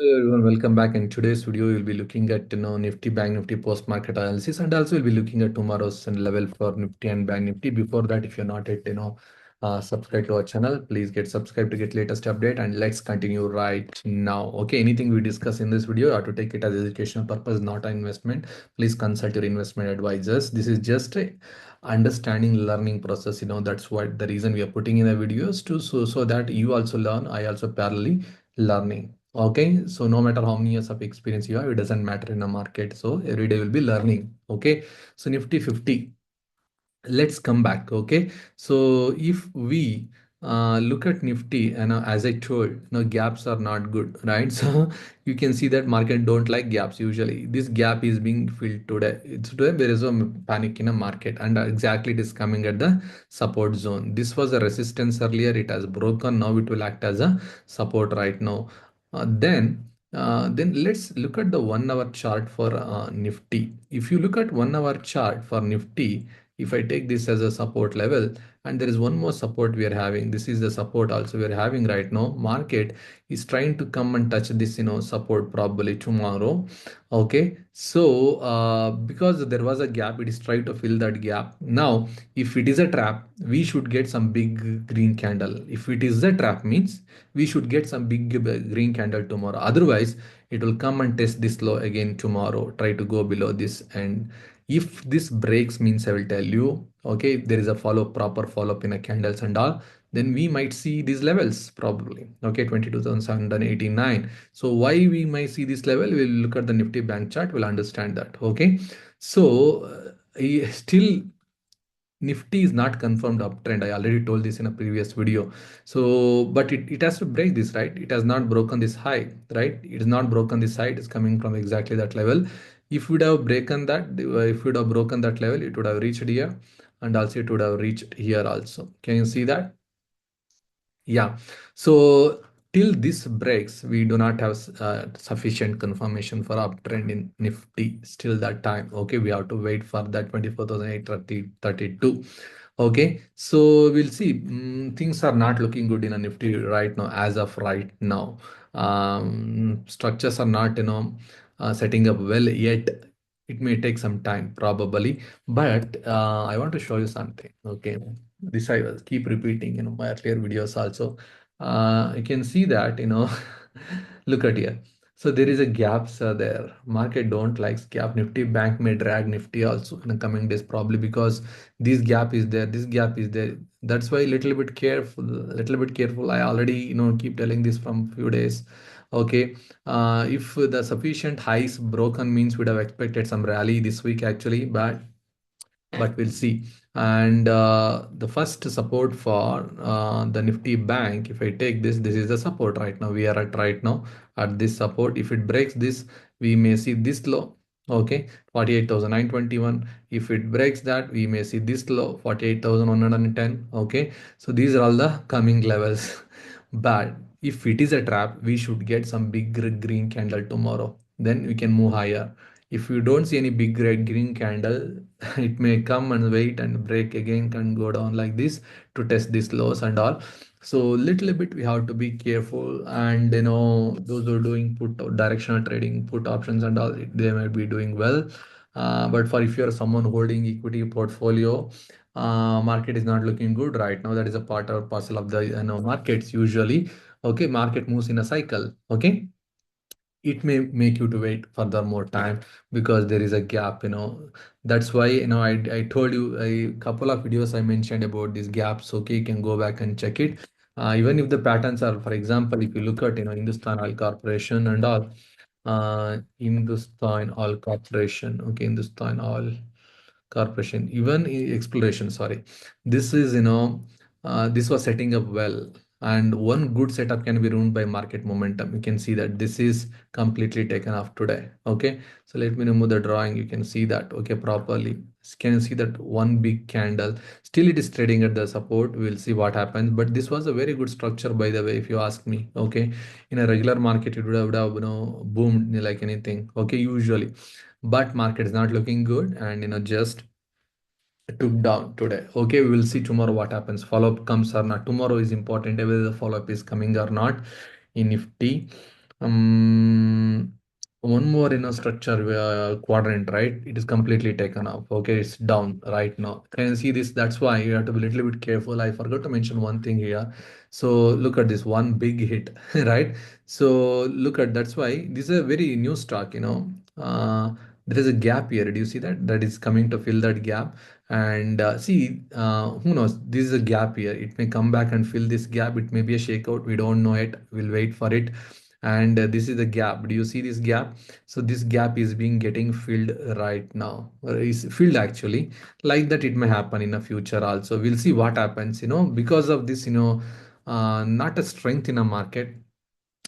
Hello everyone, welcome back. In today's video, we'll be looking at Nifty Bank Nifty post market analysis, and also we'll be looking at tomorrow's level for Nifty and Bank Nifty. Before that, if you're not yet subscribed to our channel, please get subscribed to get latest update. And let's continue right now. Okay, anything we discuss in this video, you have to take it as educational purpose, not an investment. Please consult your investment advisors. This is just a understanding learning process. That's what the reason we are putting in the videos to so that you also learn. I also parallelly learning. Okay, so no matter how many years of experience you have, it doesn't matter in the market. So every day will be learning. Okay, so Nifty 50. Let's come back. Okay, so if we look at Nifty, and as I told, gaps are not good, right? So you can see that market don't like gaps usually. This gap is being filled today. It's today there is a panic in a market, and exactly it is coming at the support zone. This was a resistance earlier. It has broken. Now it will act as a support right now. Then let's look at the 1 hour chart for Nifty. If you look at 1 hour chart for Nifty, if I take this as a support level, and there is one more support we are having, this is the support also we are having right now. Market is trying to come and touch this support probably tomorrow. Okay, so because there was a gap, it is trying to fill that gap. Now if it is a trap, we should get some big green candle. If it is a trap means we should get some big green candle tomorrow. Otherwise it will come and test this low again tomorrow, try to go below this. And if this breaks means I will tell you, okay, there is a proper follow up in a candles and all, then we might see these levels probably. Okay, 22,789. So why we might see this level, we'll look at the Nifty bank chart, we'll understand that. Okay, so still Nifty is not confirmed uptrend. I already told this in a previous video. So, but it has to break this, right? It has not broken this high, right? It has not broken this high. It is coming from exactly that level. If we would have broken that, if we would have broken that level, it would have reached here, and also it would have reached here also. Can you see that? Yeah. So till this breaks, we do not have sufficient confirmation for uptrend in Nifty. Still that time. Okay, we have to wait for that 24,832. Okay, so we'll see. Things are not looking good in a Nifty right now, as of right now. Structures are not, setting up well yet. It may take some time, probably. But I want to show you something. Okay, this I will keep repeating, my earlier videos also. You can see that, look at here. So there is a gaps there. Market don't likes gap. Nifty bank may drag Nifty also in the coming days, probably because this gap is there, this gap is there. That's why little bit careful, little bit careful. I already, keep telling this from few days. Okay, if the sufficient highs broken means we'd have expected some rally this week actually, but we'll see. And the first support for the Nifty bank, if I take this is the support right now. We are at right now at this support. If it breaks this, we may see this low. Okay, 48,921. If it breaks that, we may see this low, 48,110. Okay, so these are all the coming levels. But if it is a trap, we should get some big green candle tomorrow. Then we can move higher. If you don't see any big red green candle, it may come and wait and break again, can go down like this to test these lows and all. So little bit we have to be careful. And those who are doing put directional trading, put options and all, they might be doing well. But for if you're someone holding equity portfolio, market is not looking good right now. That is a part or parcel of the markets usually. Okay, market moves in a cycle. Okay, it may make you to wait further more time because there is a gap. That's why I told you a couple of videos I mentioned about these gaps. Okay, you can go back and check it. Even if the patterns are, for example, if you look at Hindustan Oil Corporation and all, Hindustan Oil Corporation. Okay, Hindustan Oil Corporation, even exploration, sorry. This is, this was setting up well. And one good setup can be ruined by market momentum. You can see that this is completely taken off today. Okay, so let me remove the drawing. You can see that, okay, properly. Can you see that one big candle? Still, it is trading at the support. We'll see what happens. But this was a very good structure, by the way, if you ask me. Okay, in a regular market, it would have boomed like anything. Okay, usually, but market is not looking good, and just took down today. Okay, we will see tomorrow what happens. Follow up comes or not. Tomorrow is important, whether the follow up is coming or not in Nifty. um one more structure quadrant, right? It is completely taken off. Okay, it's down right now. Can you see this? That's why you have to be a little bit careful. I forgot to mention one thing here. So look at this one big hit, right? So look at, that's why this is a very new stock, there is a gap here. Do you see that? That is coming to fill that gap. And see, who knows? This is a gap here. It may come back and fill this gap. It may be a shakeout. We don't know it. We'll wait for it. And this is the gap. Do you see this gap? So this gap is being getting filled right now, or is filled actually. Like that, it may happen in the future also. We'll see what happens. Because of this, not a strength in a market,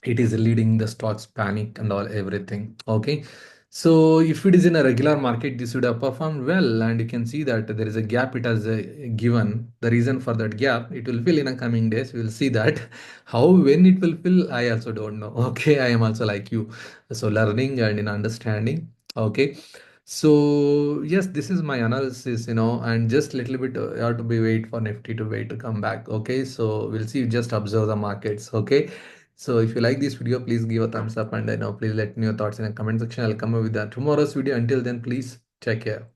it is leading the stocks panic and all everything. Okay, so if it is in a regular market, this would have performed well, and you can see that there is a gap it has given. The reason for that gap, it will fill in a coming days. We will see that. How, when it will fill, I also don't know. Okay, I am also like you, so learning and in understanding. Okay, so yes, this is my analysis, and just little bit you have to be wait for Nifty to wait to come back. Okay, so we'll see. Just observe the markets. Okay, so if you like this video, please give a thumbs up, and please let me know your thoughts in the comment section. I'll come up with that tomorrow's video. Until then, please take care.